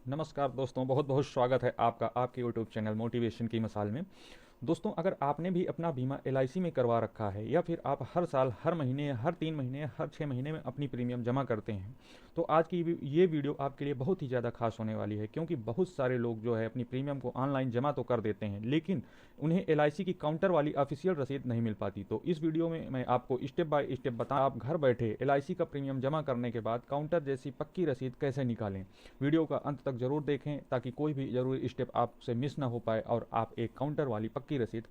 नमस्कार दोस्तों, बहुत बहुत स्वागत है आपका आपके यूट्यूब चैनल मोटिवेशन की मसाल में। दोस्तों, अगर आपने भी अपना बीमा एलआईसी में करवा रखा है या फिर आप हर साल, हर महीने, हर 3 महीने, हर 6 महीने में अपनी प्रीमियम जमा करते हैं, तो आज की ये वीडियो आपके लिए बहुत ही ज़्यादा खास होने वाली है, क्योंकि बहुत सारे लोग जो है अपनी प्रीमियम को ऑनलाइन जमा तो कर देते हैं, लेकिन उन्हें एलआईसी की काउंटर वाली ऑफिशियल रसीद नहीं मिल पाती। तो इस वीडियो में मैं आपको स्टेप बाय स्टेप बता आप घर बैठे एलआईसी का प्रीमियम जमा करने के बाद काउंटर जैसी पक्की रसीद कैसे निकालें। वीडियो का अंत तक जरूर देखें ताकि कोई भी जरूरी स्टेप आपसे मिस ना हो पाए और आप एक काउंटर वाली पक्की रसीद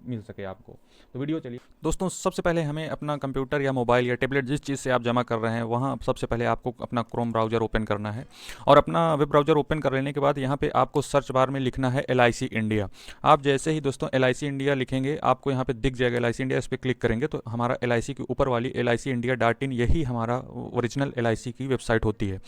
मिल सके आपको। तो वीडियो चलिए दोस्तों। सबसे पहले हमें अपना कंप्यूटर या मोबाइल या टैबलेट जिस चीज़ से आप जमा कर रहे हैं वहाँ सबसे पहले आपको अपना क्रोम ब्राउज़र ओपन करना है और अपना वेब ब्राउज़र ओपन कर लेने के बाद यहाँ पे आपको सर्च बार में लिखना है LIC इंडिया। आप जैसे ही दोस्तों LIC इंडिया लिखेंगे आपको यहाँ पे दिख जाएगा LIC इंडिया, इस पर क्लिक करेंगे तो हमारा LIC के ऊपर वाली licindia.in यही हमारा ओरिजिनल LIC की वेबसाइट होती है।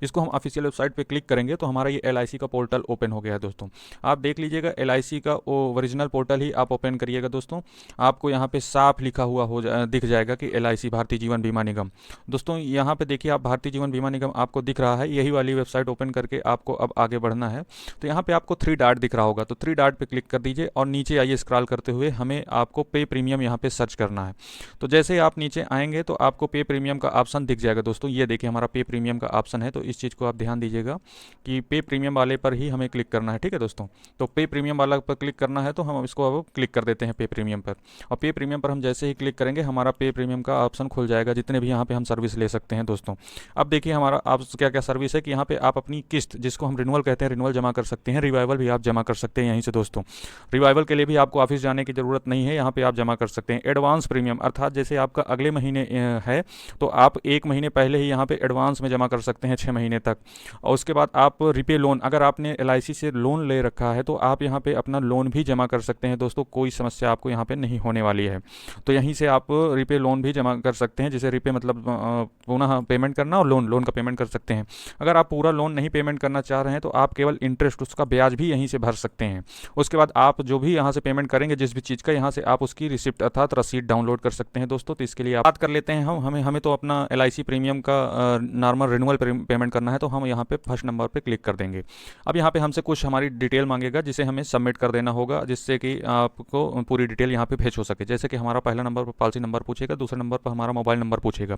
इसको हम ऑफिशियल वेबसाइट पे क्लिक करेंगे तो हमारा ये LIC का पोर्टल ओपन हो गया है दोस्तों। आप देख लीजिएगा LIC का ओरिजिनल पोर्टल ही आप ओपन करिएगा दोस्तों। आपको यहाँ पे साफ लिखा हुआ दिख जाएगा कि LIC भारतीय जीवन बीमा निगम। दोस्तों यहाँ पे देखिए, आप भारतीय जीवन बीमा निगम आपको दिख रहा है, यही वाली वेबसाइट ओपन करके आपको अब आगे बढ़ना है। तो यहाँ पे आपको 3 डॉट दिख रहा होगा, तो 3 डॉट पे क्लिक कर दीजिए और नीचे आइए स्क्रॉल करते हुए हमें आपको पे प्रीमियम यहाँ पे सर्च करना है। तो जैसे ही आप नीचे आएंगे तो आपको पे प्रीमियम का ऑप्शन दिख जाएगा दोस्तों। ये देखिए हमारा पे प्रीमियम का ऑप्शन है, तो इस चीज़ को आप ध्यान दीजिएगा कि पे प्रीमियम वाले पर ही हमें क्लिक करना है। ठीक है दोस्तों, तो पे प्रीमियम वाला पर क्लिक करना है तो हम इसको अब क्लिक कर देते हैं पे प्रीमियम पर। और पे प्रीमियम पर हम जैसे ही क्लिक करेंगे हमारा पे प्रीमियम का ऑप्शन खुल जाएगा, जितने भी यहाँ पे हम सर्विस ले सकते हैं दोस्तों। अब देखिए हमारा आप क्या क्या सर्विस है कि यहाँ पे आप अपनी किस्त, जिसको हम रिन्यूअल कहते हैं, रिन्यूअल जमा कर सकते हैं। रिवाइवल भी आप जमा कर सकते हैं यहीं से दोस्तों। रिवाइवल के लिए भी आपको ऑफिस जाने की ज़रूरत नहीं है, यहाँ पे आप जमा कर सकते हैं। एडवांस प्रीमियम अर्थात जैसे आपका अगले महीने है तो आप 1 महीने पहले ही यहाँ पे एडवांस में जमा कर सकते हैं 6 महीने तक। और उसके बाद आप रिपे लोन, अगर आपने LIC से लोन ले रखा है तो आप यहाँ पे अपना लोन भी जमा कर सकते हैं दोस्तों। कोई समस्या आपको यहाँ पे नहीं होने वाली है। तो यहीं से आप रिपे लोन भी जमा कर सकते हैं, जैसे रिपे मतलब पुनः पेमेंट करना, और लोन का पेमेंट कर सकते हैं। अगर आप पूरा लोन नहीं पेमेंट करना चाह रहे हैं तो आप केवल इंटरेस्ट, उसका ब्याज भी यहीं से भर सकते हैं। उसके बाद आप जो भी यहाँ से पेमेंट करेंगे जिस भी चीज़ का, यहाँ से आप उसकी रिसिप्ट अर्थात रसीद डाउनलोड कर सकते हैं दोस्तों। तो इसके लिए आप बात कर लेते हैं हमें तो अपना LIC प्रीमियम का नॉर्मल रिन्यूअल पेमेंट करना है, तो हम यहाँ पे फर्स्ट नंबर पे क्लिक कर देंगे। अब यहाँ पे हमसे कुछ हमारी डिटेल मांगेगा जिसे हमें सबमिट कर देना होगा, जिससे कि आपको पूरी डिटेल यहाँ पे फेच हो सके। जैसे कि हमारा पहला नंबर पर पॉलिसी नंबर पूछेगा, दूसरे नंबर पर हमारा मोबाइल नंबर पूछेगा,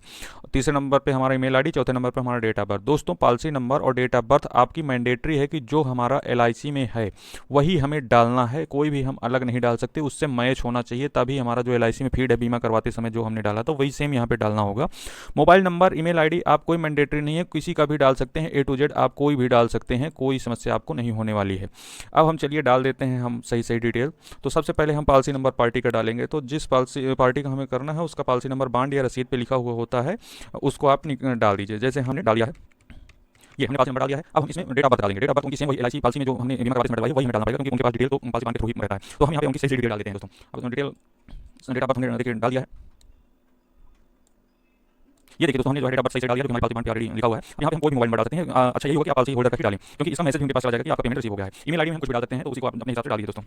तीसरे नंबर पे हमारा ईमेल ID, चौथे नंबर पर हमारा डेट ऑफ बर्थ। दोस्तों पॉलिसी नंबर और डेट ऑफ बर्थ आपकी मैंडेटरी है कि जो हमारा LIC में है वही हमें डालना है, कोई भी हम अलग नहीं डाल सकते, उससे मैच होना चाहिए, तभी हमारा जो LIC में फीड है बीमा करवाते समय जो हमने डाला था वही सेम यहाँ पे डालना होगा। मोबाइल नंबर, ईमेल ID आप कोई मैंडेटरी नहीं है, किसी का भी डाल सकते हैं, A to Z आप कोई भी डाल सकते हैं, कोई समस्या आपको नहीं होने वाली है। अब हम चलिए डाल देते हैं हम सही डिटेल। तो सबसे पहले हम पॉलिसी नंबर पार्टी का डालेंगे, तो जिस पार्टी का हमें करना है उसका पॉलिसी नंबर बॉन्ड या रसीद पे लिखा हुआ होता है, उसको आप डाल दीजिए। जैसे हमने डाल दिया है, ये हमने पॉलिसी नंबर डाल दिया है। अब हम इसमें डेट ऑफ बर्थ डालेंगे। डेट ऑफ बर्थ उनकी सेम वही LIC पॉलिसी में जो हमने बीमा करवाते समय डलवाई वही हमें डालना पड़ेगा, क्योंकि उनके पास डिटेल तो पॉलिसी बॉन्ड के थ्रू ही रहता है। तो हम यहाँ पे उनकी सही डिटेल डाल देते हैं दोस्तों। अब डिटेल डेट ऑफ बर्थ हमने देखिए डाल दिया है। ये देखिए दोस्तों, हमने जो है डेट ऑफ बर्थ सही से डाल दिया, जो हमारी पॉलिसी बॉन्ड पे ऑलरेडी लिखा हुआ है। यहाँ पे हम कोई भी मोबाइल नंबर डाल सकते हैं। अच्छा यही होगा कि आप पॉलिसी होल्डर का ही डालें, क्योंकि इसका मैसेज भी उनके पास चला जाएगा कि आपका पेमेंट रिसीव हो गया है। ईमेल ID में हम कुछ भी डाल सकते हैं, तो उसी को आप अपने हिसाब से डाल दीजिए दोस्तों।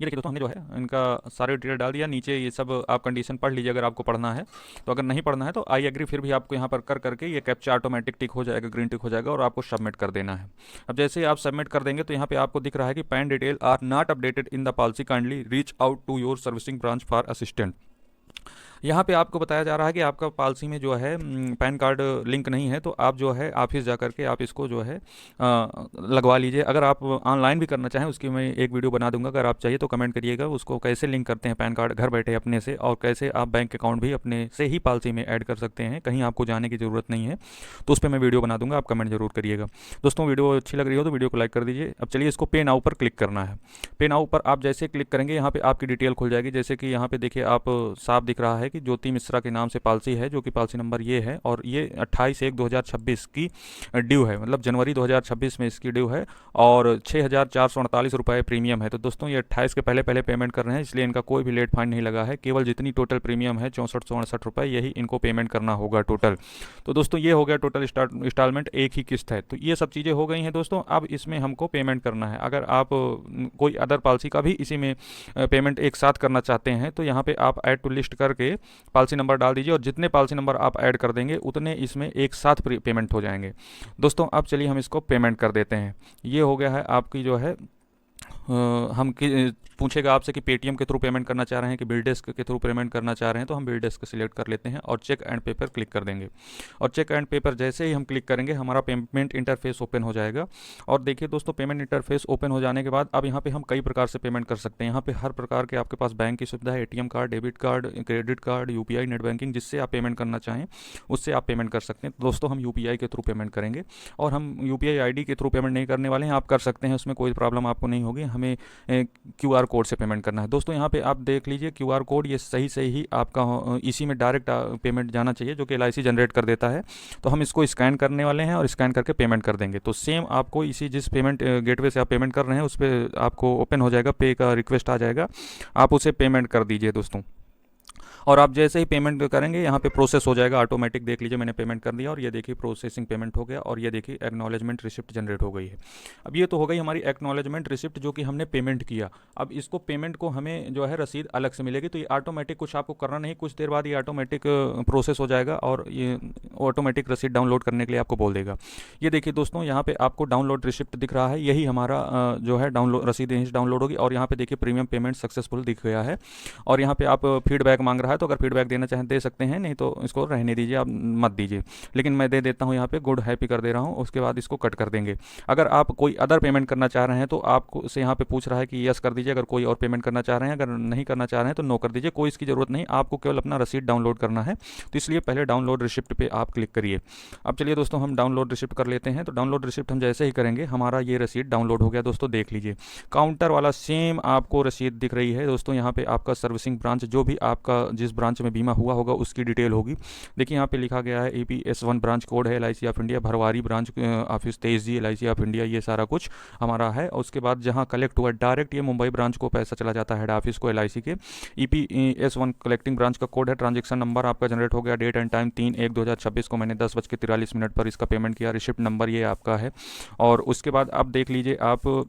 ये देखिए दोस्तों, हमने जो है इनका सारे डिटेल डाल दिया। नीचे ये सब आप कंडीशन पढ़ लीजिए अगर आपको पढ़ना है, तो अगर नहीं पढ़ना है तो आई एग्री फिर भी आपको यहाँ पर कर करके ये कैप्चा ऑटोमेटिक टिक हो जाएगा, ग्रीन टिक हो जाएगा और आपको सबमिट कर देना है। अब जैसे ही आप सबमिट कर देंगे तो यहाँ पे आपको दिख रहा है कि PAN detail are not updated in the policy, kindly reach out to your servicing branch for assistant. यहाँ पे आपको बताया जा रहा है कि आपका पॉलिसी में जो है पैन कार्ड लिंक नहीं है, तो आप जो है ऑफिस जा करके आप इसको जो है लगवा लीजिए। अगर आप ऑनलाइन भी करना चाहें उसकी मैं एक वीडियो बना दूंगा, अगर आप चाहिए तो कमेंट करिएगा उसको कैसे लिंक करते हैं पैन कार्ड घर बैठे अपने से, और कैसे आप बैंक अकाउंट भी अपने से ही पॉलिसी में ऐड कर सकते हैं, कहीं आपको जाने की ज़रूरत नहीं है। तो उस पर मैं वीडियो बना दूंगा, आप कमेंट जरूर करिएगा दोस्तों। वीडियो अच्छी लग रही हो तो वीडियो को लाइक कर दीजिए। अब चलिए इसको पे नाउ पर क्लिक करना है। पे नाउ पर आप जैसे क्लिक करेंगे यहाँ पे आपकी डिटेल खुल जाएगी। जैसे कि यहाँ पे देखिए आप साफ दिख रहा है कि ज्योति मिश्रा के नाम से पॉलिसी है, जो कि पॉलिसी नंबर ये है, और ये 28/1/2026 की ड्यू है, मतलब जनवरी 2026 में इसकी ड्यू है, और 6,448 रुपये प्रीमियम है। तो दोस्तों ये 28 के पहले पहले पेमेंट कर रहे हैं, इसलिए इनका कोई भी लेट फाइन नहीं लगा है। केवल जितनी टोटल प्रीमियम है 6468 रुपये, यही इनको पेमेंट करना होगा टोटल। तो दोस्तों ये हो गया टोटल इंस्टॉलमेंट, एक ही किस्त है। तो ये सब चीज़ें हो गई हैं दोस्तों। अब इसमें हमको पेमेंट करना है। अगर आप कोई अदर पॉलिसी का भी इसी में पेमेंट एक साथ करना चाहते हैं तो यहाँ पे आप ऐड टू लिस्ट करके पॉलिसी नंबर डाल दीजिए और जितने पॉलिसी नंबर आप ऐड कर देंगे उतने इसमें एक साथ पेमेंट हो जाएंगे। दोस्तों अब चलिए हम इसको पेमेंट कर देते हैं। ये हो गया है आपकी जो है हम पूछेगा आपसे कि पेटीएम के थ्रू पेमेंट करना चाह रहे हैं कि बिल डेस्क के थ्रू पेमेंट करना चाह रहे हैं, तो हम बिल डेस्क सिलेक्ट कर लेते हैं और चेक एंड पे पर क्लिक कर देंगे। और चेक एंड पे पर जैसे ही हम क्लिक करेंगे हमारा पेमेंट इंटरफेस ओपन हो जाएगा। और देखिए दोस्तों, पेमेंट इंटरफेस ओपन हो जाने के बाद अब यहाँ पे हम कई प्रकार से पेमेंट कर सकते हैं। यहाँ पे हर प्रकार के आपके पास बैंक की सुविधा है, ATM card, debit card, credit card, UPI, net banking, जिससे आप पेमेंट करना चाहें उससे आप पेमेंट कर सकते हैं। दोस्तों हम यूपीआई के थ्रू पेमेंट करेंगे और हम यूपीआई आईडी के थ्रू पेमेंट नहीं करने वाले हैं। आप कर सकते हैं, उसमें कोई प्रॉब्लम आपको नहीं होगी। हमें क्यूआर कोड से पेमेंट करना है। दोस्तों यहाँ पे आप देख लीजिए क्यूआर कोड ये सही से ही आपका इसी में डायरेक्ट पेमेंट जाना चाहिए जो कि एलआईसी जनरेट कर देता है। तो हम इसको स्कैन करने वाले हैं और स्कैन करके पेमेंट कर देंगे। तो सेम आपको इसी जिस पेमेंट गेटवे से आप पेमेंट कर रहे हैं उस पर आपको ओपन हो जाएगा, पे का रिक्वेस्ट आ जाएगा, आप उसे पेमेंट कर दीजिए दोस्तों। और आप जैसे ही पेमेंट करेंगे यहाँ पे प्रोसेस हो जाएगा ऑटोमेटिक। देख लीजिए मैंने पेमेंट कर दिया और ये देखिए प्रोसेसिंग पेमेंट हो गया और ये देखिए एक्नॉलेजमेंट रिसिप्ट जनरेट हो गई है। अब ये तो हो गई हमारी एक्नॉलेजमेंट रिसिप्ट जो कि हमने पेमेंट किया। अब इसको पेमेंट को हमें जो है रसीद अलग से मिलेगी। तो ये ऑटोमेटिक कुछ आपको करना नहीं, कुछ देर बाद ये ऑटोमेटिक प्रोसेस हो जाएगा और ये ऑटोमेटिक रसीद डाउनलोड करने के लिए आपको बोल देगा। ये देखिए दोस्तों यहाँ पे आपको डाउनलोड रिसिप्ट दिख रहा है, यही हमारा जो है डाउनलोड रसीद यहीं से डाउनलोड होगी। और यहाँ पे देखिए प्रीमियम पेमेंट सक्सेसफुल दिख गया है। और यहाँ पे आप फीडबैक मांग रहा है, तो अगर फीडबैक देना चाहें दे सकते हैं, नहीं तो इसको रहने दीजिए, आप मत दीजिए। लेकिन मैं दे देता हूँ यहाँ पे गुड हैप्पी कर दे रहा हूँ, उसके बाद इसको कट कर देंगे। अगर आप कोई अदर पेमेंट करना चाह रहे हैं तो आपको से यहाँ पे पूछ रहा है कि यस कर दीजिए। अगर कोई और पेमेंट करना चाह रहे हैं, अगर नहीं करना चाह रहे हैं तो नो कर दीजिए। कोई इसकी ज़रूरत नहीं, आपको केवल अपना रसीद डाउनलोड करना है। तो इसलिए पहले डाउनलोड रिसिप्ट पे आप क्लिक करिए। अब चलिए दोस्तों हम डाउनलोड रिसिप्ट कर लेते हैं। तो डाउनलोड रिसिप्ट हम जैसे ही करेंगे हमारा ये रसीद डाउनलोड हो गया। दोस्तों देख लीजिए काउंटर वाला सेम आपको रसीद दिख रही है। दोस्तों यहाँ पे आपका सर्विसिंग ब्रांच, जो भी आपका जिस ब्रांच में बीमा हुआ होगा उसकी डिटेल होगी। देखिए यहाँ पे लिखा गया है APS1 ब्रांच कोड है LIC of India, Bharwari branch office 23G LIC of India, ये सारा कुछ हमारा है। और उसके बाद जहाँ कलेक्ट हुआ डायरेक्ट ये मुंबई ब्रांच को पैसा चला जाता है हेड ऑफिस को एलआईसी के। EPS1 कलेक्टिंग ब्रांच का कोड है। ट्रांजेक्शन नंबर आपका जनरेट हो गया। डेट एंड टाइम 3/1/2026 को मैंने 10:43 पर इसका पेमेंट किया। रिसिप्ट नंबर ये आपका है। और उसके बाद आप देख लीजिए आप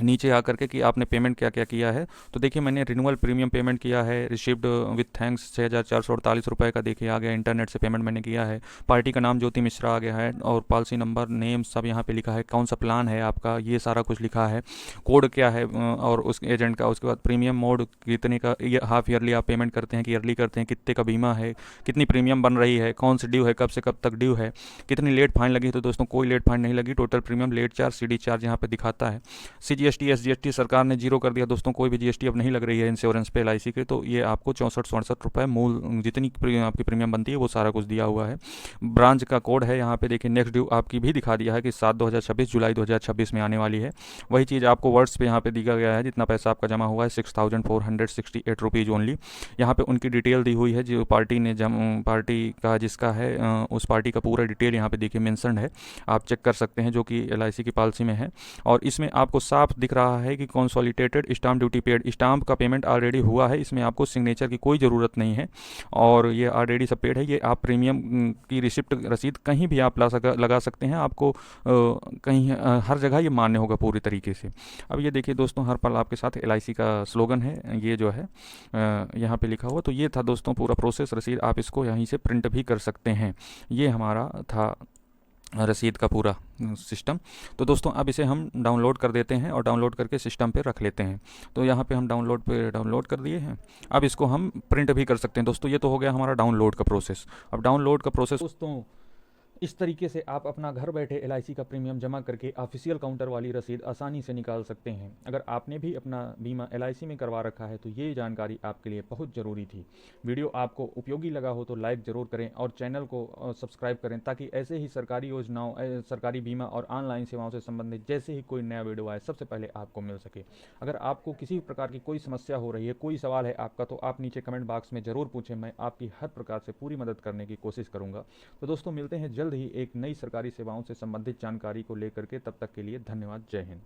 नीचे आकर के कि आपने पेमेंट क्या क्या किया है। तो देखिए मैंने रिन्यूअल प्रीमियम पेमेंट किया है, रिसिप्ड विथ थैंक्स 6,448 रुपये का देखिए आ गया। इंटरनेट से पेमेंट मैंने किया है। पार्टी का नाम ज्योति मिश्रा आ गया है और पॉलिसी नंबर नेम सब यहाँ पे लिखा है। कौन सा प्लान है आपका ये सारा कुछ लिखा है। कोड क्या है और उस एजेंट का। उसके बाद प्रीमियम मोड कितने का, ये हाफ ईयरली आप पेमेंट करते हैं कि ईयरली करते हैं, कितने का बीमा है, कितनी प्रीमियम बन रही है, कौन सी ड्यू है, कब से कब तक ड्यू है, कितनी लेट फाइन लगी। तो दोस्तों कोई लेट फाइन नहीं लगी। Total premium, late charge, CD charge यहाँ पे दिखाता है। CGST SGST सरकार ने जीरो कर दिया दोस्तों, कोई भी GST अब नहीं लग रही है इंश्योरेंस पे एलआईसी के। तो ये आपको 64-67 रुपये मूल जितनी आपकी प्रीमियम बनती है वो सारा कुछ दिया हुआ है। ब्रांच का कोड है यहाँ पे देखिए। नेक्स्ट ड्यू आपकी भी दिखा दिया है कि 7/2026 जुलाई 2026 में आने वाली है। वही चीज़ आपको वर्ड्स पे यहाँ पे दिखा गया है। जितना पैसा आपका जमा हुआ है 6,468 रुपीज़ ओनली। यहाँ पे उनकी डिटेल दी हुई है जो पार्टी ने पार्टी का जिसका है उस पार्टी का पूरा डिटेल यहाँ पे देखिए मेंशन है, आप चेक कर सकते हैं, जो कि एलआईसी की पॉलिसी में है। और इसमें आपको साफ दिख रहा है कि consolidated stamp duty paid, stamp का पेमेंट ऑलरेडी हुआ है। इसमें आपको सिग्नेचर की कोई ज़रूरत नहीं है और ये ऑलरेडी सब पेड है। ये आप प्रीमियम की रिसिप्ट रसीद कहीं भी आप लगा सकते हैं, आपको कहीं हर जगह ये मान्य होगा पूरी तरीके से। अब ये देखिए दोस्तों हर पल आपके साथ एलआईसी का स्लोगन है, ये जो है यहाँ पे लिखा हुआ। तो ये था दोस्तों पूरा प्रोसेस। रसीद आप इसको यहीं से प्रिंट भी कर सकते हैं। ये हमारा था रसीद का पूरा सिस्टम। तो दोस्तों अब इसे हम डाउनलोड कर देते हैं और डाउनलोड करके सिस्टम पे रख लेते हैं। तो यहाँ पे हम डाउनलोड कर दिए हैं। अब इसको हम प्रिंट भी कर सकते हैं। दोस्तों ये तो हो गया हमारा डाउनलोड का प्रोसेस। अब डाउनलोड का प्रोसेस दोस्तों इस तरीके से आप अपना घर बैठे एलआईसी का प्रीमियम जमा करके ऑफिशियल काउंटर वाली रसीद आसानी से निकाल सकते हैं। अगर आपने भी अपना बीमा एलआईसी में करवा रखा है तो ये जानकारी आपके लिए बहुत ज़रूरी थी। वीडियो आपको उपयोगी लगा हो तो लाइक ज़रूर करें और चैनल को सब्सक्राइब करें ताकि ऐसे ही सरकारी योजनाओं, सरकारी बीमा और ऑनलाइन सेवाओं से संबंधित जैसे ही कोई नया वीडियो आए सबसे पहले आपको मिल सके। अगर आपको किसी प्रकार की कोई समस्या हो रही है, कोई सवाल है आपका, तो आप नीचे कमेंट बॉक्स में ज़रूर पूछें। मैं आपकी हर प्रकार से पूरी मदद करने की कोशिश करूँगा। तो दोस्तों मिलते हैं जल्द ही एक नई सरकारी सेवाओं से संबंधित जानकारी को लेकर के। तब तक के लिए धन्यवाद। जय हिंद।